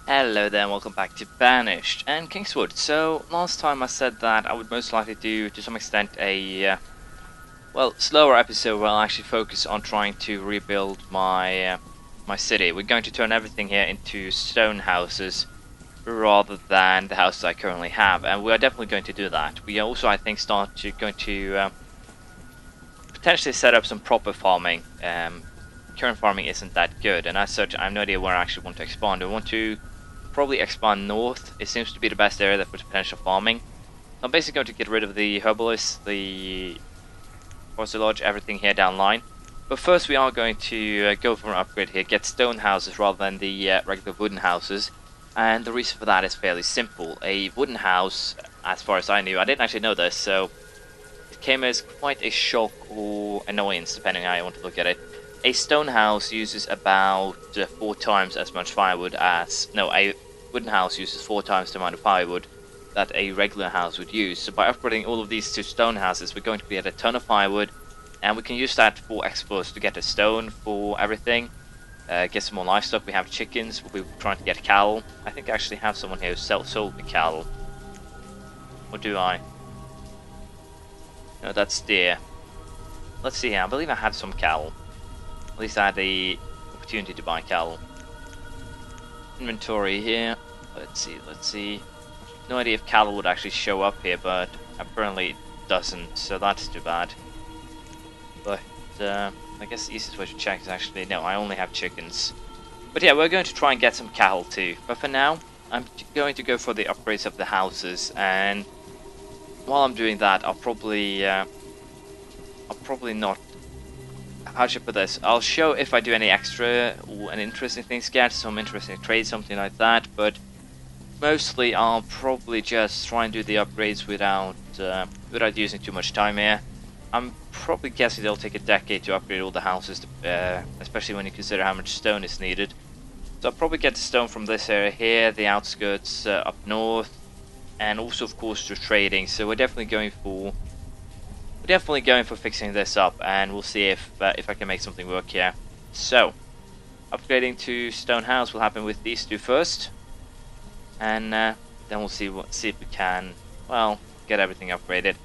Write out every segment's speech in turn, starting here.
Hello there and welcome back to Banished and Kingswood. So last time I said that I would most likely do to some extent a slower episode where I'll actually focus on trying to rebuild my my city. We're going to turn everything here into stone houses rather than the houses I currently have, and we are definitely going to do that. We also, I think, going to potentially set up some proper farming. Current farming isn't that good, and as such I have no idea where I actually want to expand. I want to probably expand north. It seems to be the best area for potential farming. I'm basically going to get rid of the herbalists, the forestry lodge, everything here down line. But first we are going to go for an upgrade here, get stone houses rather than the regular wooden houses. And the reason for that is fairly simple. A wooden house, as far as I knew, I didn't actually know this, so it came as quite a shock or annoyance depending on how you want to look at it. A stone house uses about 4 times as much firewood as... No, a wooden house uses 4 times the amount of firewood that a regular house would use. So by upgrading all of these to stone houses, we're going to get a ton of firewood, and we can use that for exports to get a stone for everything. Get some more livestock. We have chickens. We'll be trying to get cattle. I think I actually have someone here who sold me cattle. Or do I? No, that's deer. Let's see here. I believe I had some cattle. At least I had the opportunity to buy cattle. Inventory here. Let's see. No idea if cattle would actually show up here, but apparently it doesn't, so that's too bad. But I guess the easiest way to check is actually, no, I only have chickens. But yeah, we're going to try and get some cattle too. But for now, I'm going to go for the upgrades of the houses, and while I'm doing that, I'll probably not... How should I put this? I'll show if I do any extra or an interesting things, get some interesting trades, something like that, but mostly I'll probably just try and do the upgrades without using too much time here. I'm probably guessing it'll take a decade to upgrade all the houses, especially when you consider how much stone is needed. So I'll probably get the stone from this area here, the outskirts up north, and also of course to trading. So we're definitely going for fixing this up, and we'll see if I can make something work here. So, upgrading to stone house will happen with these two first, and then we'll see if we can, well, get everything upgraded.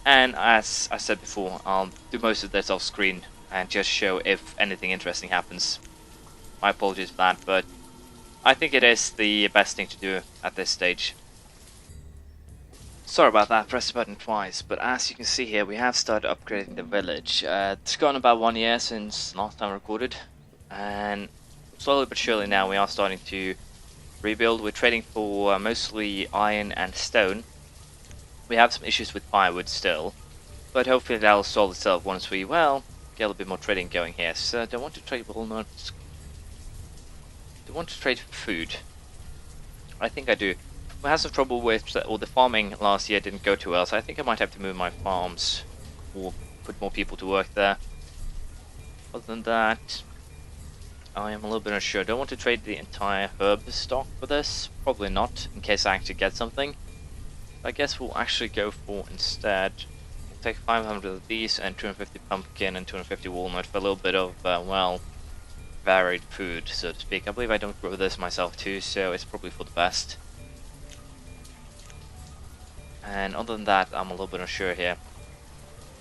And as I said before, I'll do most of this off screen and just show if anything interesting happens. My apologies for that, but I think it is the best thing to do at this stage. Sorry about that, pressed the button twice, but as you can see here, we have started upgrading the village. It's gone about 1 year since last time I recorded, and slowly but surely now we are starting to rebuild. We're trading for mostly iron and stone. We have some issues with firewood still, but hopefully that'll solve itself once we, well, get a little bit more trading going here. So, do I want to trade walnuts? Do I want to trade food? I think I do. We had some trouble with, or the farming last year didn't go too well, so I think I might have to move my farms or put more people to work there. Other than that, I am a little bit unsure. Do I want to trade the entire herb stock for this? Probably not, in case I actually get something. I guess we'll actually go for instead, we'll take 500 of these and 250 pumpkin and 250 walnut for a little bit of, well, varied food, so to speak. I believe I don't grow this myself too, so it's probably for the best. And other than that, I'm a little bit unsure here.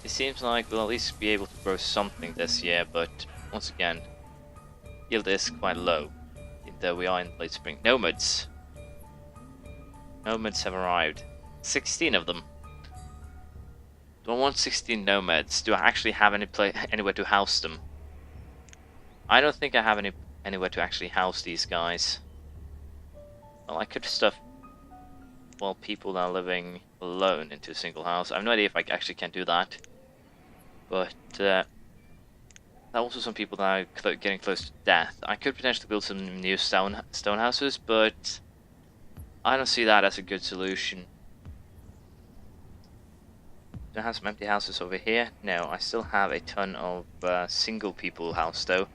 It seems like we'll at least be able to grow something this year, but once again, yield is quite low, though we are in late spring. Nomads! Nomads have arrived. 16 of them. Do I want 16 nomads? Do I actually have anywhere to house them? I don't think I have anywhere to actually house these guys. Well, I could stuff, well, people that are living alone into a single house. I have no idea if I actually can do that. But there are also some people that are getting close to death. I could potentially build some new stone houses, but I don't see that as a good solution. Do I have some empty houses over here? No, I still have a ton of single people house though.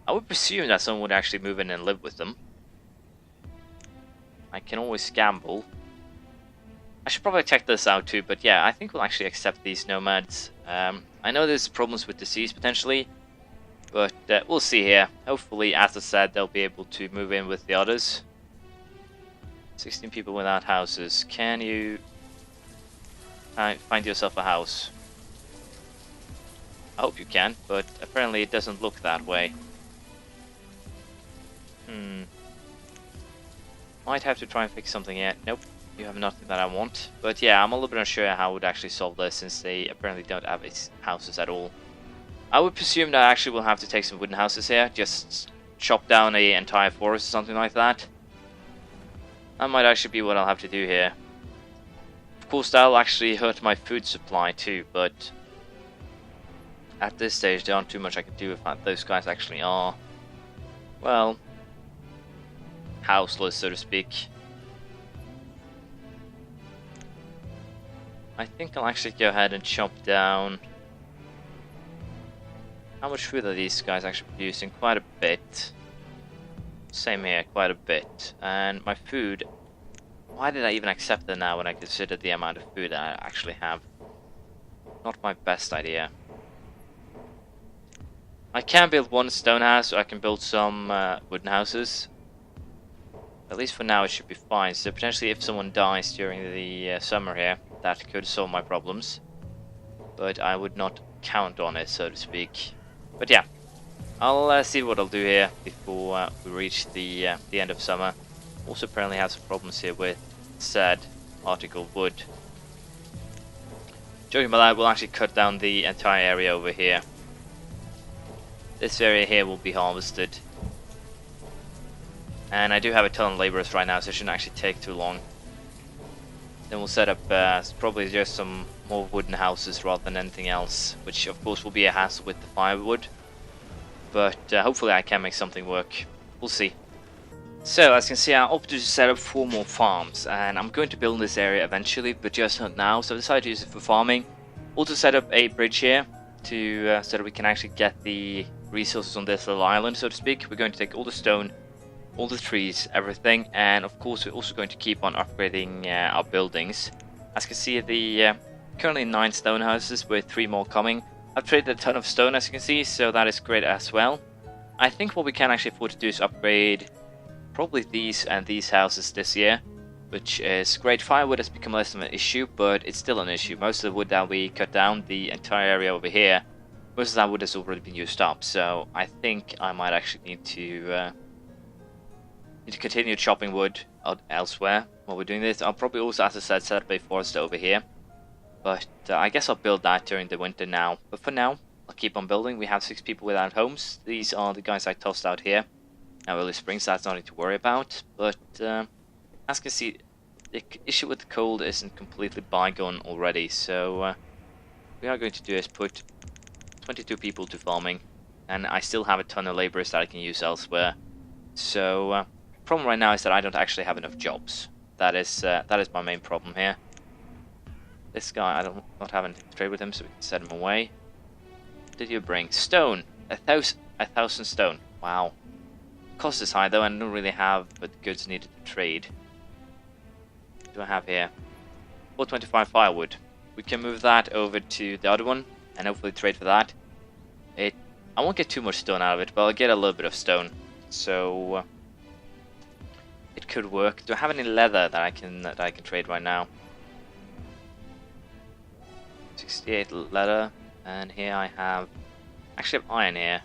I would presume that someone would actually move in and live with them. I can always gamble. I should probably check this out too, but yeah, I think we'll actually accept these nomads. I know there's problems with disease potentially, but we'll see here. Hopefully, as I said, they'll be able to move in with the others. 16 people without houses. Can you find yourself a house? I hope you can, but apparently it doesn't look that way. Might have to try and fix something yet. Nope, you have nothing that I want. But yeah, I'm a little bit unsure how I would actually solve this, since they apparently don't have houses at all. I would presume that I actually will have to take some wooden houses here, just chop down an entire forest or something like that. That might actually be what I'll have to do here. Of course, that'll actually hurt my food supply too, but at this stage there aren't too much I can do with that. Those guys actually are, well, houseless, so to speak. I think I'll actually go ahead and chop down. How much food are these guys actually producing? Quite a bit. Same here, quite a bit. And my food, why did I even accept it now when I consider the amount of food that I actually have? Not my best idea. I can build one stone house, so I can build some wooden houses. At least for now it should be fine. So potentially if someone dies during the summer here, that could solve my problems. But I would not count on it, so to speak. But yeah, I'll see what I'll do here before we reach the end of summer. Also apparently have some problems here with said article wood. Joking about that, we'll actually cut down the entire area over here. This area here will be harvested. And I do have a ton of laborers right now, so it shouldn't actually take too long. Then we'll set up probably just some more wooden houses rather than anything else, which of course will be a hassle with the firewood. But hopefully I can make something work. We'll see. So as you can see, I opted to set up 4 more farms, and I'm going to build this area eventually, but just not now. So I decided to use it for farming. Also set up a bridge here to so that we can actually get the resources on this little island, so to speak. We're going to take all the stone, all the trees, everything, and of course we're also going to keep on upgrading our buildings. As you can see, the currently 9 stone houses with 3 more coming. I've traded a ton of stone, as you can see, so that is great as well. I think what we can actually afford to do is upgrade probably these and these houses this year, which is great. Firewood has become less of an issue, but it's still an issue. Most of the wood that we cut down, the entire area over here, most of that wood has already been used up, so I think I might actually need to continue chopping wood out elsewhere while we're doing this. I'll probably also, as I said, set up a forest over here. But I guess I'll build that during the winter now. But for now, I'll keep on building. We have 6 people without homes. These are the guys I tossed out here. Now early spring, so that's nothing to worry about. But as you can see, the issue with the cold isn't completely bygone already. So what we are going to do is put 22 people to farming. And I still have a ton of laborers that I can use elsewhere. So the problem right now is that I don't actually have enough jobs. That is my main problem here. This guy, I don't not have anything to trade with him, so we can set him away. What did you bring? Stone! 1,000 stone. Wow. Cost is high though, and I don't really have the goods needed to trade. What do I have here? 425 firewood. We can move that over to the other one, and hopefully trade for that. I won't get too much stone out of it, but I'll get a little bit of stone. So it could work. Do I have any leather that I can trade right now? 68 leather, and here I have actually have iron here.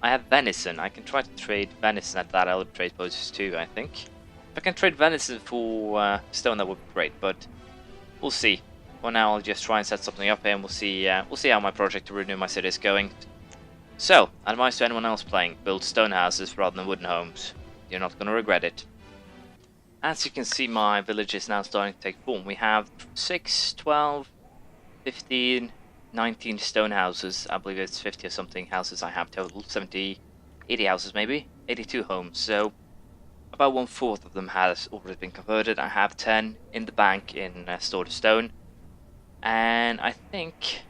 I have venison. I can try to trade venison at that other trade post too, I think. If I can trade venison for stone, that would be great, but we'll see. For now, I'll just try and set something up here, and we'll see how my project to renew my city is going. So, advice to anyone else playing: build stone houses rather than wooden homes. You're not going to regret it. As you can see, my village is now starting to take form. We have 6, 12, 15, 19 stone houses. I believe it's 50 or something houses I have total. 70, 80 houses maybe. 82 homes. So about 1/4 of them has already been converted. I have 10 in the bank in stored stone. And I think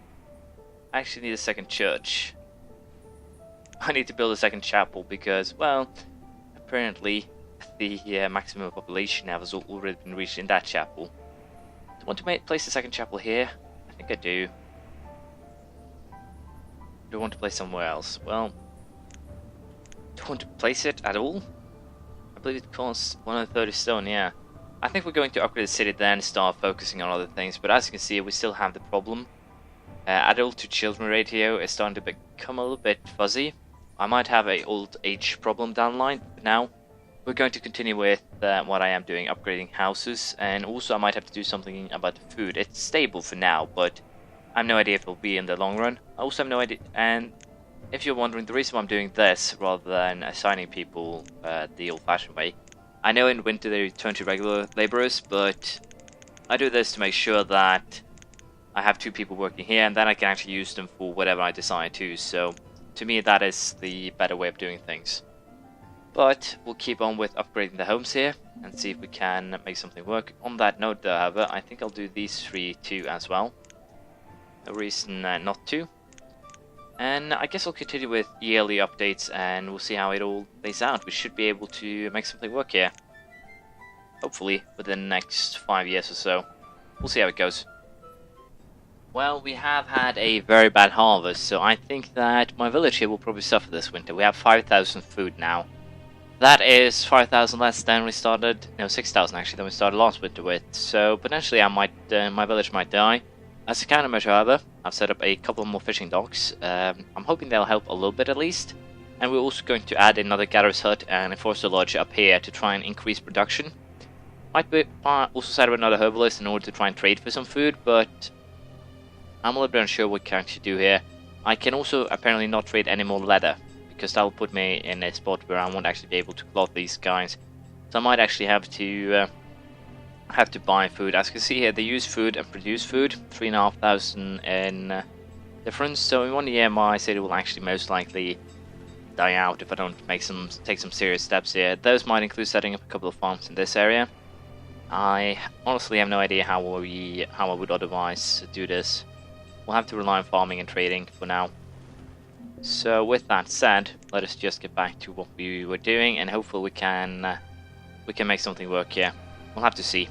I actually need a second church. I need to build a second chapel because, well, apparently the maximum population now has already been reached in that chapel. Do I want to place a second chapel here? I think I do. Do I want to place somewhere else? Well, do I want to place it at all? believe it costs 130 stone, yeah. I think we're going to upgrade the city then start focusing on other things, but as you can see, we still have the problem. Adult to children ratio is starting to become a little bit fuzzy. I might have a old age problem down the line, but now we're going to continue with what I am doing, upgrading houses, and also I might have to do something about the food. It's stable for now, but I have no idea if it will be in the long run. I also have no idea, and if you're wondering, the reason why I'm doing this rather than assigning people the old-fashioned way, I know in winter they return to regular laborers, but I do this to make sure that I have 2 people working here, and then I can actually use them for whatever I decide to, so to me that is the better way of doing things. But we'll keep on with upgrading the homes here, and see if we can make something work. On that note though, however, I think I'll do these 3 too as well. No reason not to. And I guess I'll continue with yearly updates and we'll see how it all plays out. We should be able to make something work here. Hopefully within the next 5 years or so. We'll see how it goes. Well, we have had a very bad harvest, so I think that my village here will probably suffer this winter. We have 5,000 food now. That is 5,000 less than we started, no, 6,000 actually, than we started last winter with. So potentially I might, my village might die. As a countermeasure, however, I've set up a couple more fishing docks. I'm hoping they'll help a little bit at least. And we're also going to add another gatherer's hut and a forester lodge up here to try and increase production. Might be also set up another herbalist in order to try and trade for some food, but I'm a little bit unsure what we can actually do here. I can also apparently not trade any more leather, because that will put me in a spot where I won't actually be able to cloth these guys. So I might actually have to buy food. As you can see here, they use food and produce food, 3,500 in difference. So in 1 year, my city will actually most likely die out if I don't take some serious steps here. Those might include setting up a couple of farms in this area. I honestly have no idea how I would otherwise do this. We'll have to rely on farming and trading for now. So with that said, let us just get back to what we were doing, and hopefully we can make something work here. We'll have to see.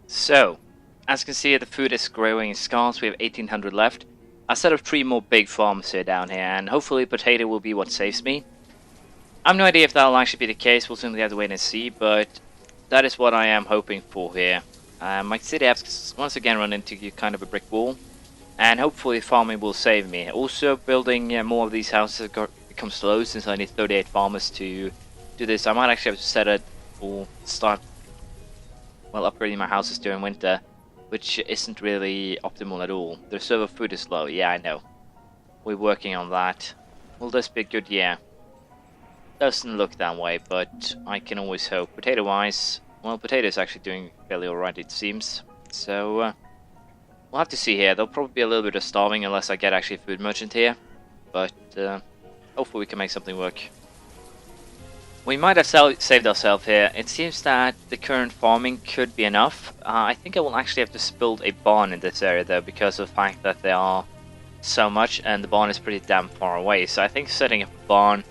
So, as you can see, the food is growing in scarce. We have 1,800 left. I set up 3 more big farms here down here, and hopefully potato will be what saves me. I have no idea if that will actually be the case. We'll simply have to wait and see, but that is what I am hoping for here. My city has once again run into kind of a brick wall, and hopefully farming will save me. Also, building more of these houses become slow since I need 38 farmers to do this. I might actually have to set it or start upgrading my houses during winter, which isn't really optimal at all. The server food is low, yeah I know. We're working on that. Will this be a good year? Doesn't look that way, but I can always hope. Potato wise, well, potato is actually doing fairly alright it seems. So we'll have to see here. There'll probably be a little bit of starving unless I get actually a food merchant here, but hopefully we can make something work. We might have saved ourselves here. It seems that the current farming could be enough. I think I will actually have to build a barn in this area though, because of the fact that there are so much and the barn is pretty damn far away. So I think setting up a barn,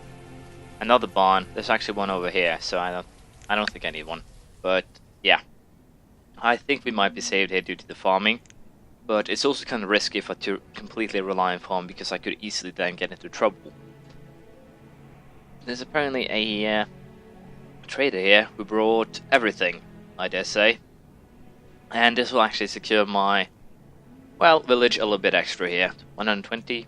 another barn, there's actually one over here, so I don't think I need one. But yeah, I think we might be saved here due to the farming. But it's also kind of risky if I to completely rely on farm, because I could easily then get into trouble. There's apparently a trader here who brought everything, I dare say. And this will actually secure my, well, village a little bit extra here. 120.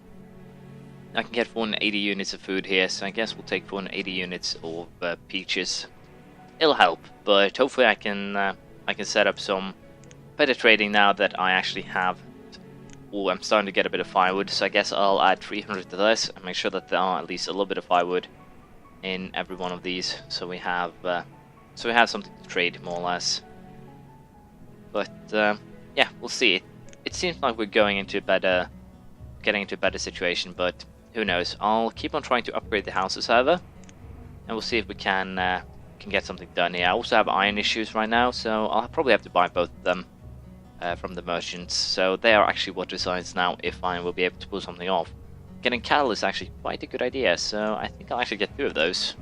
I can get 480 units of food here, so I guess we'll take 480 units of peaches. It'll help, but hopefully I can set up some better trading now that I actually have. Oh, I'm starting to get a bit of firewood, so I guess I'll add 300 to this and make sure that there are at least a little bit of firewood in every one of these, so we have something to trade more or less. But yeah, we'll see. It seems like we're getting into a better situation, but who knows? I'll keep on trying to upgrade the houses, however, and we'll see if we can get something done here. I also have iron issues right now, so I'll probably have to buy both of them from the merchants. So they are actually what decides now if I will be able to pull something off. Getting cattle is actually quite a good idea, so I think I'll actually get 2 of those.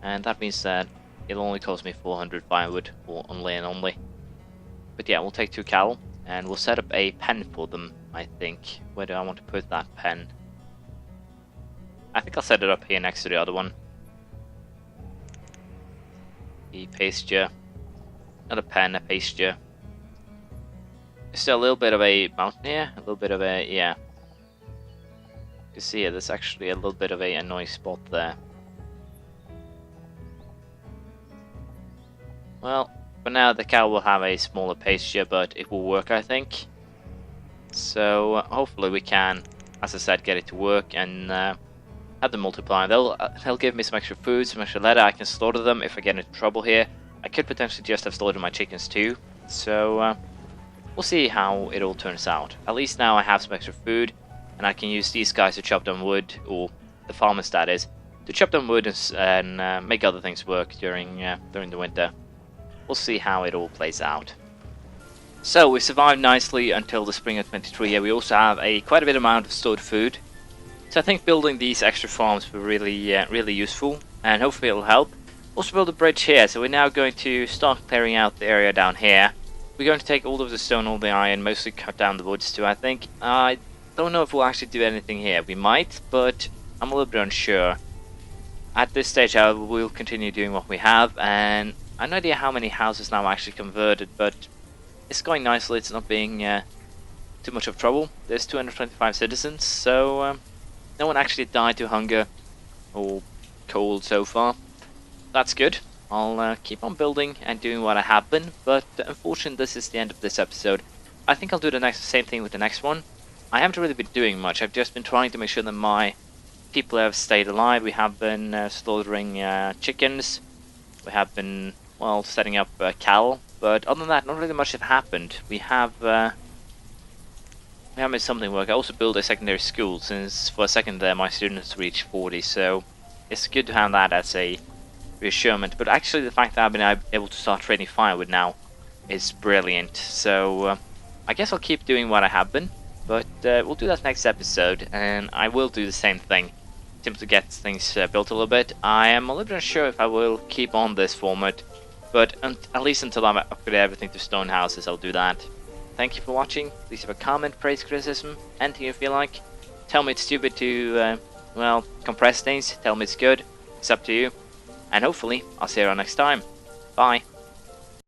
And that means that it'll only cost me 400 firewood, or only and only. But yeah, we'll take 2 cattle, and we'll set up a pen for them, I think. Where do I want to put that pen? I think I'll set it up here next to the other one. the pasture. Not a pen, a pasture. Still a little bit of a mountain here, a little bit of a, yeah. You can see there's actually a little bit of a annoying spot there. Well, for now the cow will have a smaller pasture, but it will work, I think. So hopefully we can, as I said, get it to work and have them multiply. They'll give me some extra food, some extra leather. I can slaughter them if I get into trouble here. I could potentially just have slaughtered my chickens too. So we'll see how it all turns out. At least now I have some extra food, and I can use these guys to chop down wood, or the farmers that is, to chop down wood and make other things work during the winter. We'll see how it all plays out. So we survived nicely until the spring of 23 here. We also have quite a bit amount of stored food. So I think building these extra farms were really useful, and hopefully it'll help. Also build a bridge here, so we're now going to start clearing out the area down here. We're going to take all of the stone, all the iron, mostly cut down the woods too, I think. I don't know if we'll actually do anything here. We might, but I'm a little bit unsure. At this stage, however, we'll continue doing what we have, and I have no idea how many houses now are actually converted, but it's going nicely. It's not being too much of trouble. There's 225 citizens, so no one actually died to hunger or cold so far. That's good. I'll keep on building and doing what I have been, but unfortunately this is the end of this episode. I think I'll do the same thing with the next one. I haven't really been doing much. I've just been trying to make sure that my people have stayed alive. We have been slaughtering chickens. We have been, well, setting up cattle. But other than that, not really much has happened. We have made something work. I also built a secondary school, since for a second there my students reached 40, so it's good to have that as a reassurance. But actually the fact that I've been able to start trading firewood now is brilliant. So I guess I'll keep doing what I have been, but we'll do that next episode, and I will do the same thing, simply to get things built a little bit. I am a little bit unsure if I will keep on this format, but at least until I upgrade everything to stone houses, I'll do that. Thank you for watching. Please have a comment, praise, criticism, anything you feel like. Tell me it's stupid to, well, compress things. Tell me it's good. It's up to you. And hopefully, I'll see you around next time. Bye.